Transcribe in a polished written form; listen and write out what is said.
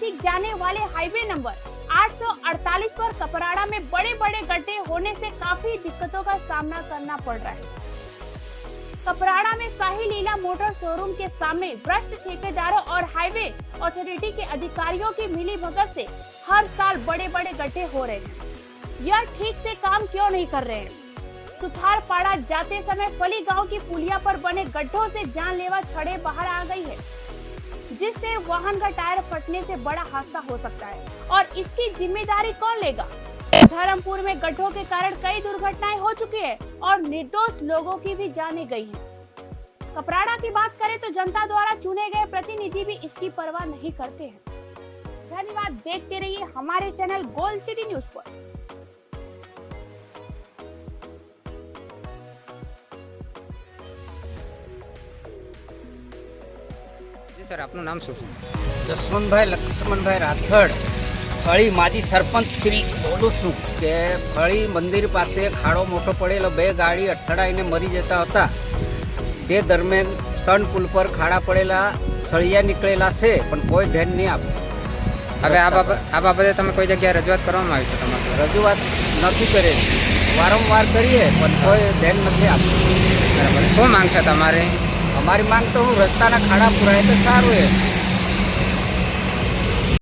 नजदीक जाने वाले हाईवे नंबर 848 पर कपराड़ा में बड़े बड़े गड्ढे होने से काफी दिक्कतों का सामना करना पड़ रहा है। कपराड़ा में शाही लीला मोटर शोरूम के सामने भ्रष्ट ठेकेदारों और हाईवे अथॉरिटी के अधिकारियों की मिलीभगत से हर साल बड़े बड़े गड्ढे हो रहे हैं। यह ठीक से काम क्यों नहीं कर रहे हैं? सुथारपाड़ा जाते समय फली गांव की पुलिया पर बने गड्ढों से जानलेवा छड़ें बाहर आ गई है, जिससे वाहन का टायर फटने से बड़ा हादसा हो सकता है। और इसकी जिम्मेदारी कौन लेगा? धर्मपुर में गड्ढों के कारण कई दुर्घटनाएं हो चुकी है और निर्दोष लोगों की भी जानें गई हैं। कपराड़ा की बात करें तो जनता द्वारा चुने गए प्रतिनिधि भी इसकी परवाह नहीं करते हैं। धन्यवाद। देखते रहिए हमारे चैनल गोल्ड सिटी न्यूज पर। સર આપનું નામ શું છે? જસવંતભાઈ લક્ષ્મણભાઈ રાઠોડ, ફળી માજી સરપંચ શ્રી બોલું છું કે ફળી મંદિર પાસે ખાડો મોટો પડેલો, બે ગાડી અથડાઈને મરી જતા હતા। તે દરમિયાન ત્રણ પુલ પર ખાડા પડેલા, સળિયા નીકળેલા છે પણ કોઈ ધ્યાન નહીં આપે। હવે આ બાબતે તમે કોઈ જગ્યાએ રજૂઆત કરવામાં આવી છે? તમારે રજૂઆત નથી કરેલી, વારંવાર કરીએ પણ કોઈ ધ્યાન નથી આપતું। બરાબર, શું માંગ છે તમારે? અમારી માંગ તો હું રસ્તાના ખાડા પુરાય તો સારું છે।